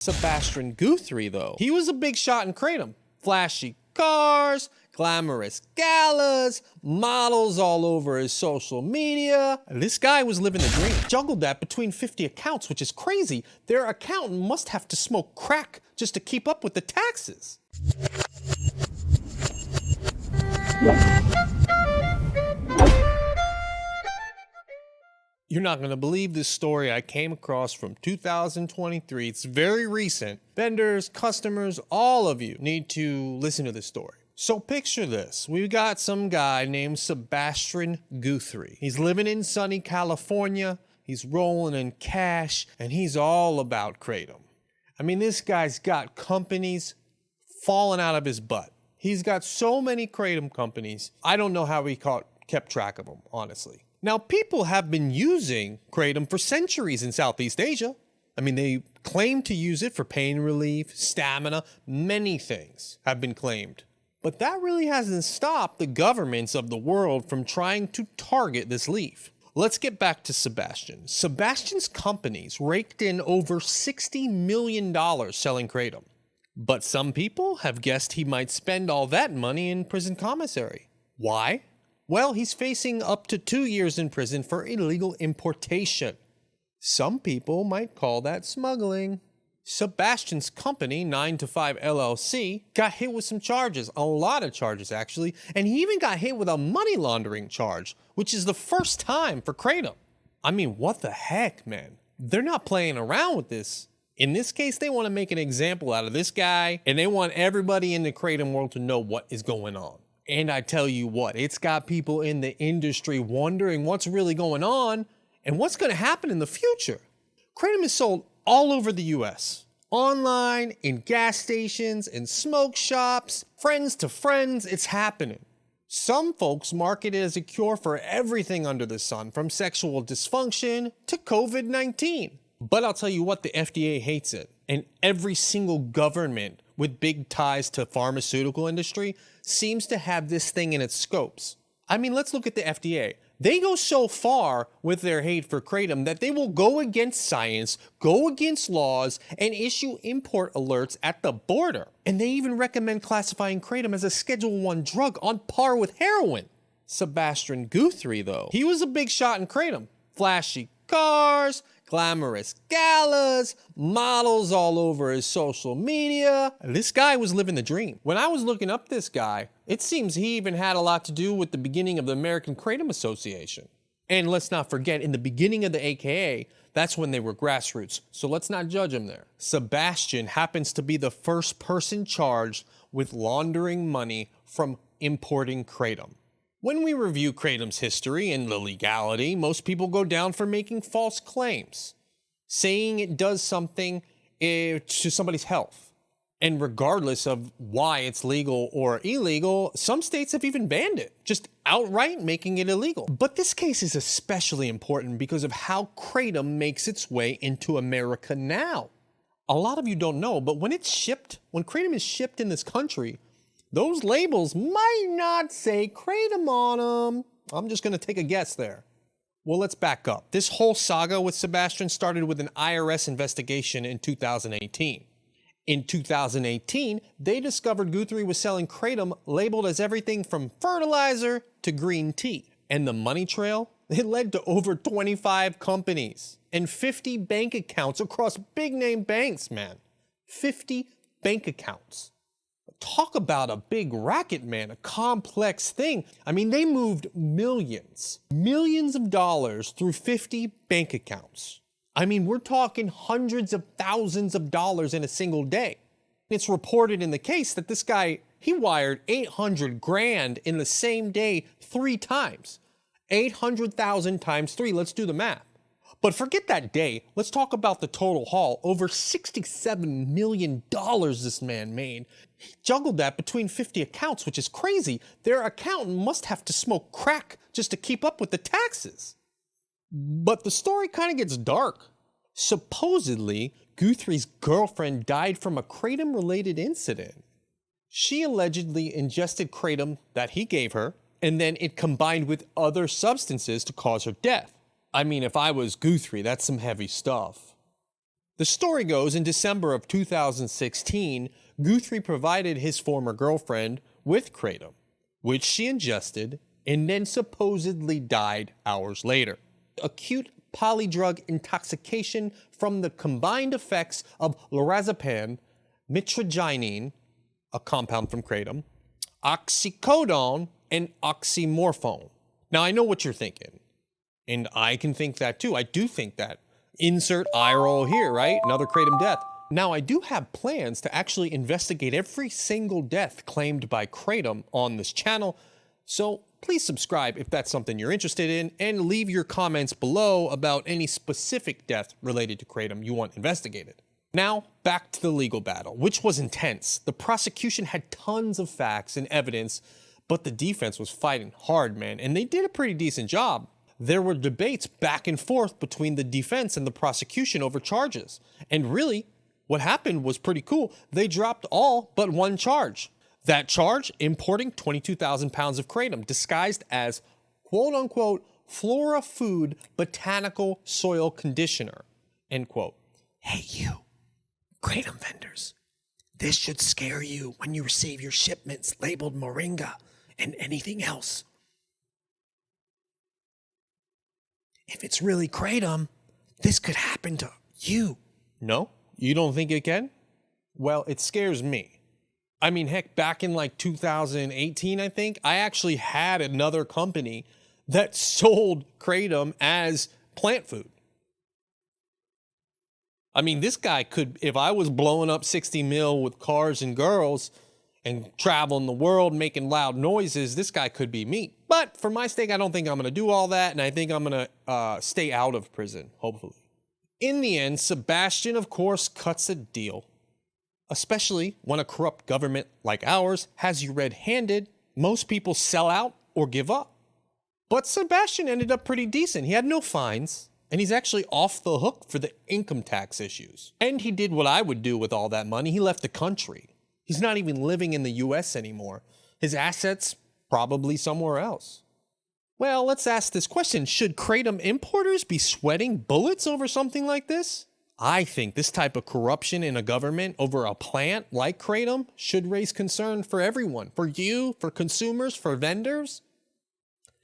Sebastian Guthery, though, he was a big shot in Kratom. Flashy cars, glamorous galas, models all over his social media. This guy was living the dream. Juggled that between 50 accounts, which is crazy. Their accountant must have to smoke crack just to keep up with the taxes. You're not going to believe this story I came across from 2023. It's very recent. Vendors, customers, all of you need to listen to this story. So picture this. We've got some guy named Sebastian Guthery. He's living in sunny California. He's rolling in cash, and he's all about Kratom. I mean, this guy's got companies falling out of his butt. He's got so many Kratom companies. I don't know how he kept track of them, honestly. Now, people have been using Kratom for centuries in Southeast Asia. I mean, they claim to use it for pain relief, stamina, many things have been claimed. But that really hasn't stopped the governments of the world from trying to target this leaf. Let's get back to Sebastian. Sebastian's companies raked in over $60 million selling Kratom. But some people have guessed he might spend all that money in prison commissary. Why? Well, he's facing up to 2 years in prison for illegal importation. Some people might call that smuggling. Sebastian's company, 9 to 5 LLC, got hit with some charges, a lot of charges actually, and he even got hit with a money laundering charge, which is the first time for Kratom. I mean, what the heck, man? They're not playing around with this. In this case, they want to make an example out of this guy, and they want everybody in the Kratom world to know what is going on. And I tell you what, it's got people in the industry wondering what's really going on and what's going to happen in the future. Kratom is sold all over the US, online, in gas stations, in smoke shops, friends to friends, it's happening. Some folks market it as a cure for everything under the sun, from sexual dysfunction to COVID-19. But I'll tell you what, the FDA hates it, and every single government with big ties to pharmaceutical industry seems to have this thing in its scopes. I mean, let's look at the FDA. They go so far with their hate for Kratom that they will go against science, go against laws, and issue import alerts at the border. And they even recommend classifying Kratom as a Schedule I drug on par with heroin. Sebastian Guthery, though, he was a big shot in Kratom. Flashy cars, glamorous galas, models all over his social media. This guy was living the dream. When I was looking up this guy, it seems he even had a lot to do with the beginning of the American Kratom Association. And let's not forget, in the beginning of the AKA, that's when they were grassroots. So let's not judge him there. Sebastian happens to be the first person charged with laundering money from importing Kratom. When we review Kratom's history and the legality, most people go down for making false claims, saying it does something to somebody's health. And regardless of why it's legal or illegal, some states have even banned it, just outright making it illegal. But this case is especially important because of how Kratom makes its way into America now. A lot of you don't know, but when Kratom is shipped in this country, those labels might not say Kratom on them. I'm just going to take a guess there. Well, let's back up. This whole saga with Sebastian started with an IRS investigation in 2018. In 2018, they discovered Guthery was selling Kratom labeled as everything from fertilizer to green tea. And the money trail, it led to over 25 companies and 50 bank accounts across big name banks, man. 50 bank accounts. Talk about a big racket, man, a complex thing. I mean, they moved millions of dollars through 50 bank accounts. I mean, we're talking hundreds of thousands of dollars in a single day. It's reported in the case that this guy, he wired 800 grand in the same day 3 times. 800,000 times 3, let's do the math. But forget that day, let's talk about the total haul. Over $67 million this man made. He juggled that between 50 accounts, which is crazy. Their accountant must have to smoke crack just to keep up with the taxes. But the story kind of gets dark. Supposedly, Guthery's girlfriend died from a Kratom-related incident. She allegedly ingested Kratom that he gave her, and then it combined with other substances to cause her death. I mean, if I was Guthery, that's some heavy stuff. The story goes, in December of 2016, Guthrie provided his former girlfriend with kratom, which she ingested and then supposedly died hours later. Acute polydrug intoxication from the combined effects of lorazepam, mitragynine, a compound from kratom, oxycodone, and oxymorphone. Now, I know what you're thinking, and I can think that too. I do think that. Insert eye roll here, right? Another kratom death. Now, I do have plans to actually investigate every single death claimed by kratom on this channel, so please subscribe if that's something you're interested in, and leave your comments below about any specific death related to kratom you want investigated. Now, back to the legal battle, which was intense. The prosecution had tons of facts and evidence, but the defense was fighting hard, man, and they did a pretty decent job. There were debates back and forth between the defense and the prosecution over charges. And really, what happened was pretty cool. They dropped all but one charge. That charge, importing 22,000 pounds of kratom, disguised as quote-unquote flora food botanical soil conditioner, end quote. Hey you, kratom vendors, this should scare you when you receive your shipments labeled moringa and anything else. If it's really kratom, this could happen to you. No? You don't think it can? Well, it scares me. I mean, heck, back in like 2018, I think, I actually had another company that sold kratom as plant food. I mean, this guy could, if I was blowing up 60 mil with cars and girls and traveling the world making loud noises, this guy could be me. But for my sake, I don't think I'm going to do all that, and I think I'm going to stay out of prison, hopefully. In the end, Sebastian, of course, cuts a deal. Especially when a corrupt government like ours has you red-handed, most people sell out or give up. But Sebastian ended up pretty decent. He had no fines, and he's actually off the hook for the income tax issues. And he did what I would do with all that money. He left the country. He's not even living in the US anymore. His assets, probably somewhere else. Well, let's ask this question. Should kratom importers be sweating bullets over something like this? I think this type of corruption in a government over a plant like kratom should raise concern for everyone. For you, for consumers, for vendors.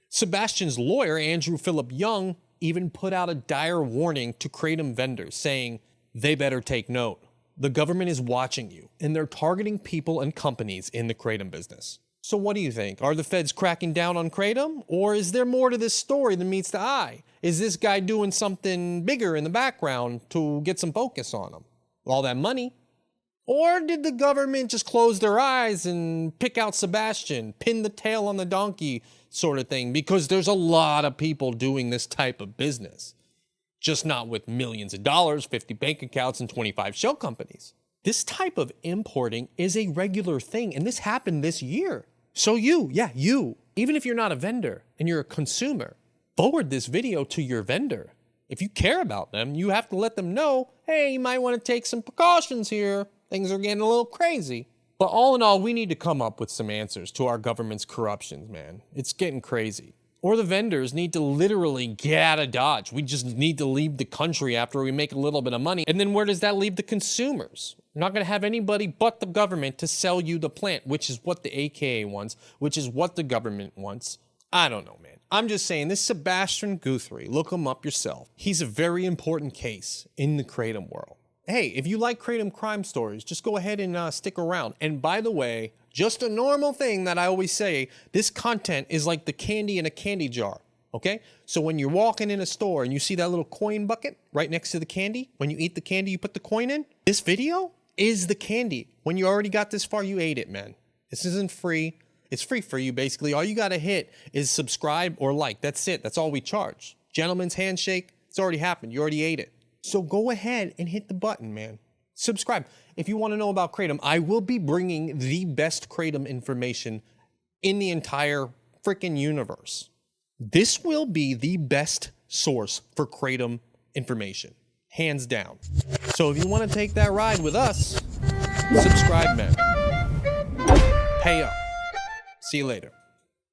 Sebastian's lawyer, Andrew Philip Young, even put out a dire warning to kratom vendors, saying they better take note. The government is watching you, and they're targeting people and companies in the kratom business. So what do you think? Are the feds cracking down on kratom? Or is there more to this story than meets the eye? Is this guy doing something bigger in the background to get some focus on him? All that money? Or did the government just close their eyes and pick out Sebastian, pin the tail on the donkey sort of thing? Because there's a lot of people doing this type of business. Just not with millions of dollars, 50 bank accounts, and 25 shell companies. This type of importing is a regular thing, and this happened this year. So you, even if you're not a vendor and you're a consumer, forward this video to your vendor. If you care about them, you have to let them know, hey, you might want to take some precautions here. Things are getting a little crazy. But all in all, we need to come up with some answers to our government's corruptions, man. It's getting crazy. Or the vendors need to literally get out of Dodge. We just need to leave the country after we make a little bit of money. And then where does that leave the consumers? We're not going to have anybody but the government to sell you the plant, which is what the AKA wants, which is what the government wants. I don't know, man. I'm just saying, this Sebastian Guthery, look him up yourself. He's a very important case in the kratom world. Hey, if you like kratom crime stories, just go ahead and stick around. And by the way, just a normal thing that I always say, this content is like the candy in a candy jar, okay? So when you're walking in a store and you see that little coin bucket right next to the candy, when you eat the candy, you put the coin in. This video is the candy. When you already got this far, you ate it, man. This isn't free. It's free for you, basically. All you gotta hit is subscribe or like. That's it. That's all we charge. Gentleman's handshake, it's already happened. You already ate it. So go ahead and hit the button, man. Subscribe. If you want to know about kratom, I will be bringing the best kratom information in the entire freaking universe. This will be the best source for kratom information, hands down. So if you want to take that ride with us, subscribe, man. Pay up. See you later.